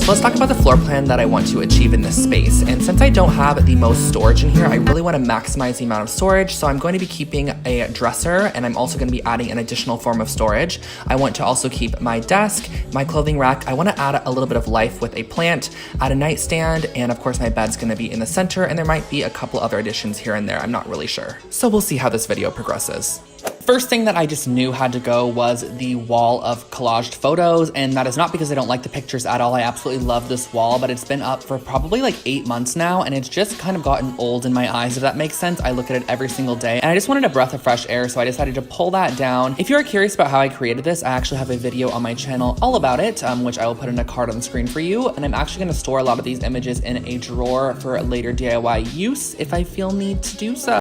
So let's talk about the floor plan that I want to achieve in this space. And since I don't have the most storage in here, I really want to maximize the amount of storage. So I'm going to be keeping a dresser, and I'm also going to be adding an additional form of storage. I want to also keep my desk, my clothing rack. I want to add a little bit of life with a plant, add a nightstand, and of course my bed's going to be in the center, and there might be a couple other additions here and there. I'm not really sure. So we'll see how this video progresses. First thing that I just knew had to go was the wall of collaged photos, and that is not because I don't like the pictures at all. I absolutely love this wall, but it's been up for probably like 8 months now, and it's just kind of gotten old in my eyes, if that makes sense. I look at it every single day, and I just wanted a breath of fresh air, so I decided to pull that down. If you're curious about how I created this, I actually have a video on my channel all about it, which I will put in a card on the screen for you, and I'm actually going to store a lot of these images in a drawer for later DIY use if I feel need to do so.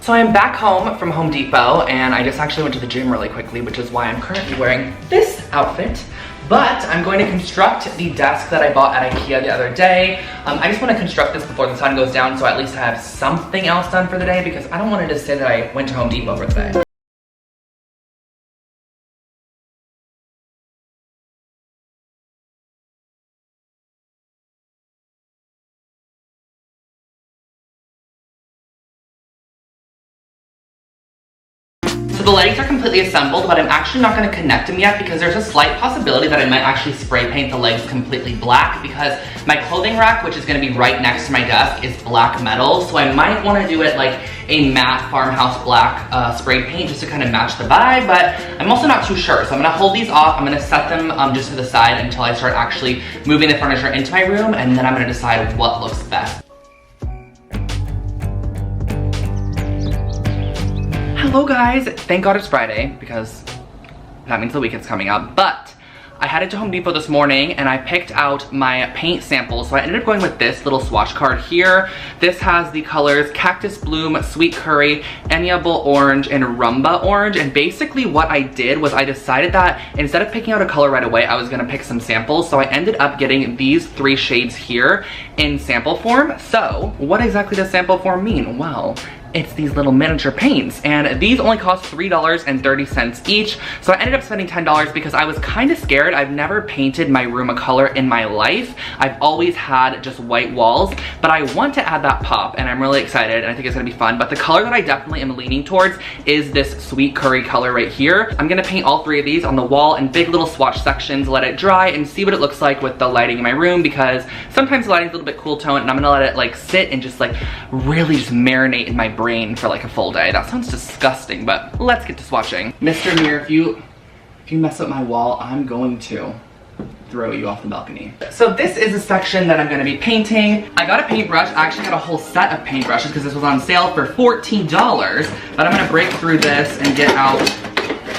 So I'm back home from Home Depot, and I just actually went to the gym really quickly, which is why I'm currently wearing this outfit. But I'm going to construct the desk that I bought at IKEA the other day. I just want to construct this before the sun goes down, so at least I have something else done for the day, because I don't want to just say that I went to Home Depot for the day. The legs are completely assembled, but I'm actually not going to connect them yet because there's a slight possibility that I might actually spray paint the legs completely black, because my clothing rack, which is going to be right next to my desk, is black metal. So I might want to do it like a matte farmhouse black spray paint just to kind of match the vibe, but I'm also not too sure. So I'm going to hold these off. I'm going to set them just to the side until I start actually moving the furniture into my room, and then I'm going to decide what looks best. Hello guys, thank God it's Friday because that means the weekend's coming up, but I headed to Home Depot this morning and I picked out my paint samples. So I ended up going with this little swatch card here. This has the colors Cactus Bloom, Sweet Curry, Amiable Orange, and Rumba Orange. And basically what I did was I decided that instead of picking out a color right away, I was gonna pick some samples. So I ended up getting these 3 shades here in sample form. So what exactly does sample form mean? Well, it's these little miniature paints, and these only cost $3.30 each. So I ended up spending $10 because I was kind of scared. I've never painted my room a color in my life. I've always had just white walls, but I want to add that pop, and I'm really excited, and I think it's gonna be fun. But the color that I definitely am leaning towards is this Sweet Curry color right here. I'm gonna paint all 3 of these on the wall in big little swatch sections, let it dry, and see what it looks like with the lighting in my room, because sometimes the lighting's a little bit cool tone, and I'm gonna let it like sit and just like really just marinate in my brain for like a full day. That sounds disgusting, but let's get to swatching. Mr. Mirror, if you mess up my wall, I'm going to throw you off the balcony. So this is a section that I'm going to be painting. I got a paintbrush. I actually got a whole set of paintbrushes because this was on sale for $14, but I'm going to break through this and get out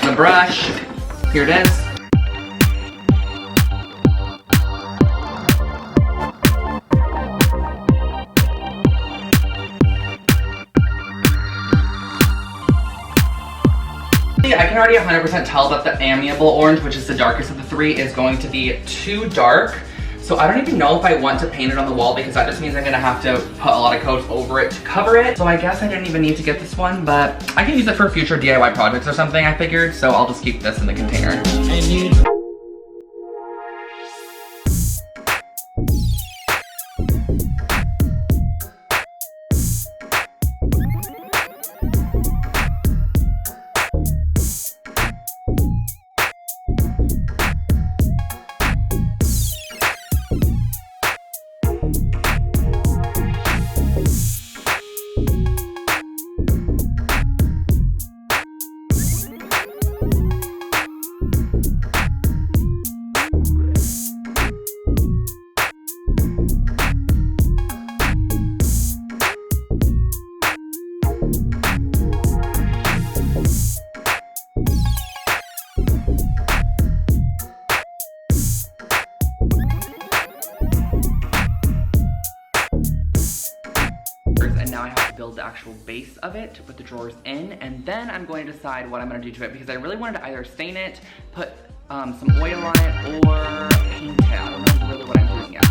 the brush. Here it is. I can already 100% tell that the Amiable Orange, which is the darkest of the 3, is going to be too dark. So I don't even know if I want to paint it on the wall, because that just means I'm gonna have to put a lot of coats over it to cover it. So I guess I didn't even need to get this one, but I can use it for future DIY projects or something, I figured. So I'll just keep this in the container. and now I have to build the actual base of it to put the drawers in, and then I'm going to decide what I'm going to do to it, because I really wanted to either stain it, put some oil on it, or paint it. I don't know really what I'm doing yet.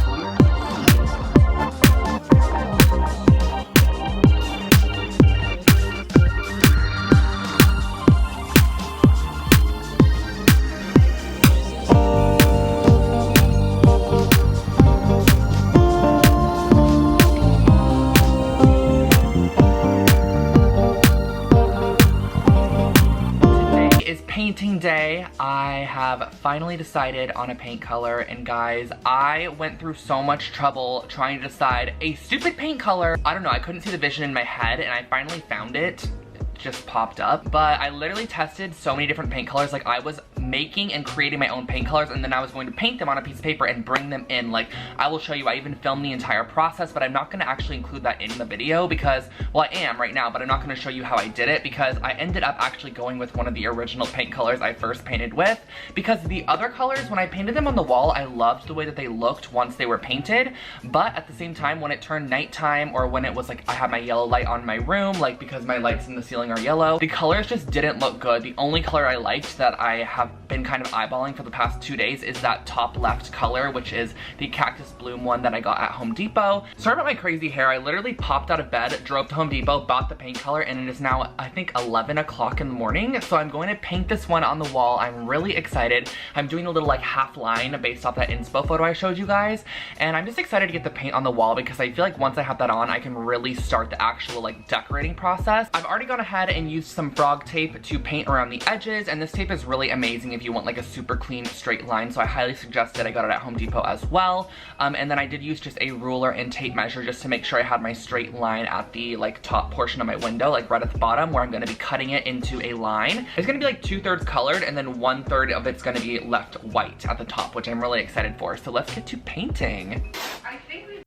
Painting day. I have finally decided on a paint color, and guys, I went through so much trouble trying to decide a stupid paint color. I don't know, I couldn't see the vision in my head, and I finally found it. Just popped up, but I literally tested so many different paint colors. Like, I was making and creating my own paint colors, and then I was going to paint them on a piece of paper and bring them in. Like, I will show you, I even filmed the entire process, but I'm not going to actually include that in the video because, well, I am right now, but I'm not going to show you how I did it, because I ended up actually going with one of the original paint colors I first painted with, because the other colors, when I painted them on the wall, I loved the way that they looked once they were painted, but at the same time, when it turned nighttime, or when it was like I had my yellow light on my room, like because my lights in the ceiling are yellow, the colors just didn't look good. The only color I liked that I have been kind of eyeballing for the past 2 days is that top left color, which is the Cactus Bloom one that I got at Home Depot. Sorry about my crazy hair. I literally popped out of bed, drove to Home Depot, bought the paint color, and it is now, I think, 11 o'clock in the morning. So I'm going to paint this one on the wall. I'm really excited. I'm doing a little like half line based off that inspo photo I showed you guys. And I'm just excited to get the paint on the wall, because I feel like once I have that on, I can really start the actual like decorating process. I've already gone ahead and used some frog tape to paint around the edges, and this tape is really amazing if you want like a super clean straight line, so I highly suggest it. I got it at Home Depot as well. And then I did use just a ruler and tape measure just to make sure I had my straight line at the like top portion of my window, like right at the bottom, where I'm going to be cutting it into a line. It's going to be like 2/3 colored, and then 1/3 of it's going to be left white at the top, which I'm really excited for. So let's get to painting. I think we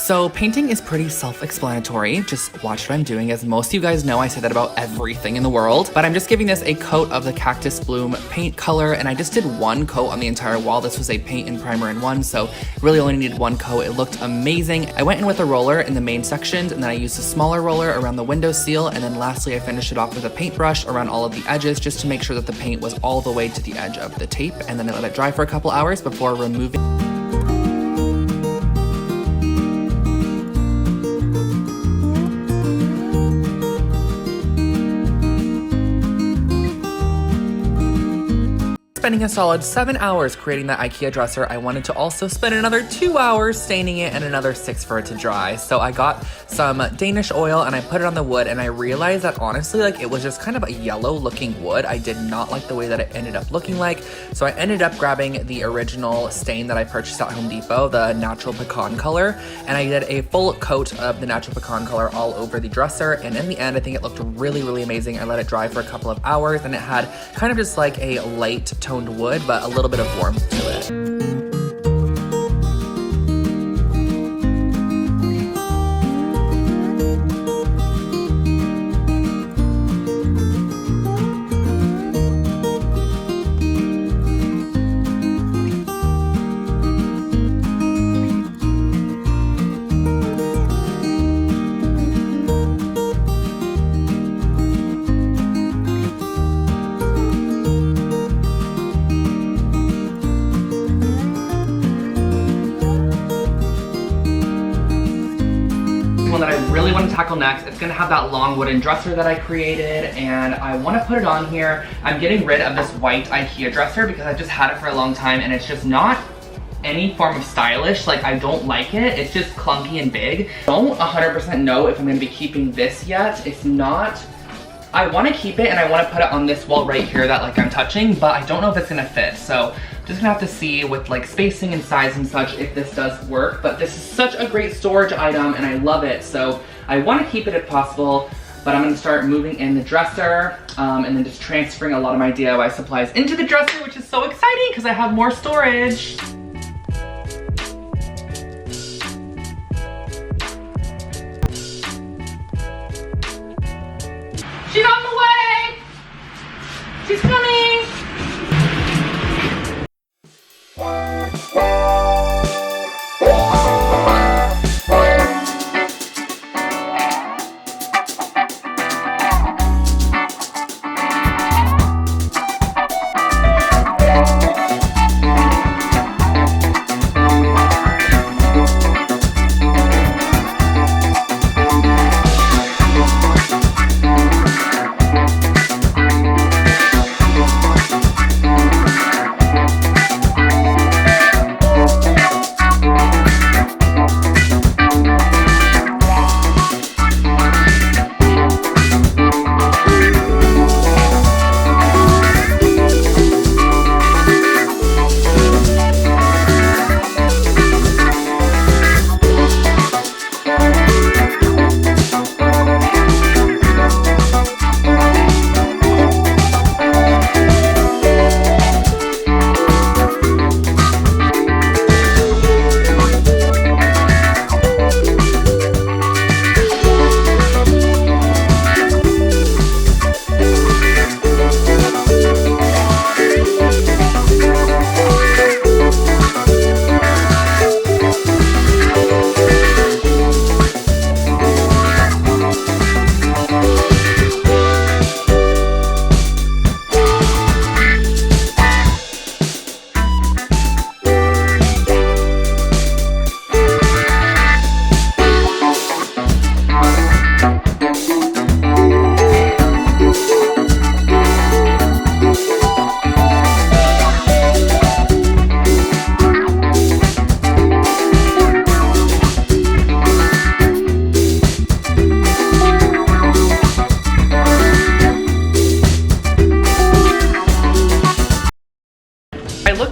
So painting is pretty self-explanatory. Just watch what I'm doing. As most of you guys know, I say that about everything in the world, but I'm just giving this a coat of the Cactus Bloom paint color, and I just did one coat on the entire wall. This was a paint and primer in one, so really only needed one coat. It looked amazing. I went in with a roller in the main sections, and then I used a smaller roller around the window seal, and then lastly I finished it off with a paintbrush around all of the edges just to make sure that the paint was all the way to the edge of the tape, and then I let it dry for a couple hours before removing. Spending a solid 7 hours creating that IKEA dresser, I wanted to also spend another 2 hours staining it and another 6 for it to dry. So I got some Danish oil and I put it on the wood, and I realized that honestly, like, it was just kind of a yellow looking wood. I did not like the way that it ended up looking like. So I ended up grabbing the original stain that I purchased at Home Depot, the natural pecan color, and I did a full coat of the natural pecan color all over the dresser. And in the end, I think it looked really, really amazing. I let it dry for a couple of hours, and it had kind of just like a light toned wood, but a little bit of warmth to it. That I really want to tackle next. It's going to have that long wooden dresser that I created, and I want to put it on here. I'm getting rid of this white IKEA dresser because I've just had it for a long time, and it's just not any form of stylish. Like, I don't like it. It's just clunky and big. I don't 100% know if I'm going to be keeping this yet. It's not. I want to keep it, and I want to put it on this wall right here that like I'm touching, but I don't know if it's going to fit. So just gonna have to see with like spacing and size and such if this does work. But this is such a great storage item and I love it, so I want to keep it if possible. But I'm gonna start moving in the dresser and then just transferring a lot of my DIY supplies into the dresser, which is so exciting because I have more storage. She's on the way! She's coming!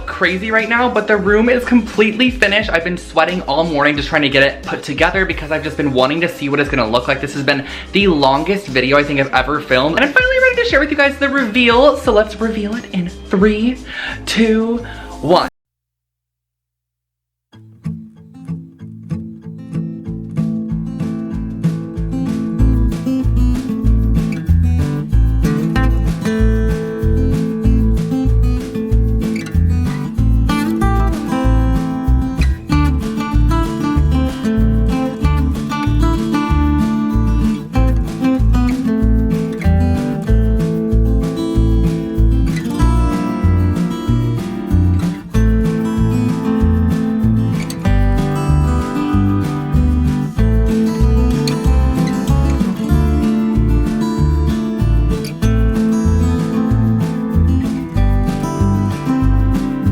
Crazy right now, but the room is completely finished. I've been sweating all morning just trying to get it put together because I've just been wanting to see what it's gonna look like. This has been the longest video I think I've ever filmed, and I'm finally ready to share with you guys the reveal. So let's reveal it in 3, 2, 1.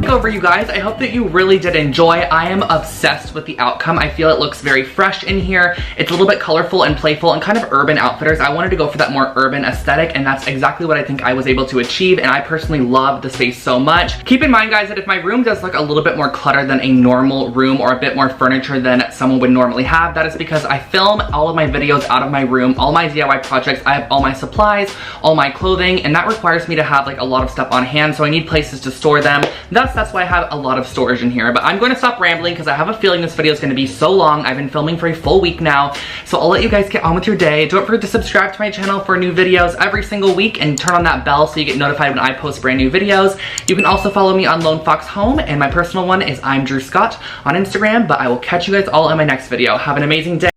Over, you guys. I hope that you really did enjoy. I am obsessed with the outcome. I feel it looks very fresh in here. It's a little bit colorful and playful and kind of urban outfitters. I wanted to go for that more urban aesthetic, and that's exactly what I think I was able to achieve, and I personally love the space so much. Keep in mind, guys, that if my room does look a little bit more cluttered than a normal room or a bit more furniture than someone would normally have, that is because I film all of my videos out of my room, all my DIY projects. I have all my supplies, all my clothing, and that requires me to have like a lot of stuff on hand, so I need places to store them. That's why I have a lot of storage in here. But I'm going to stop rambling because I have a feeling this video is going to be so long. I've been filming for a full week now, so I'll let you guys get on with your day. Don't forget to subscribe to my channel for new videos every single week and turn on that bell so you get notified when I post brand new videos. You can also follow me on Lone Fox Home, and my personal one is I'm Drew Scott on Instagram. But I will catch you guys all in my next video. Have an amazing day.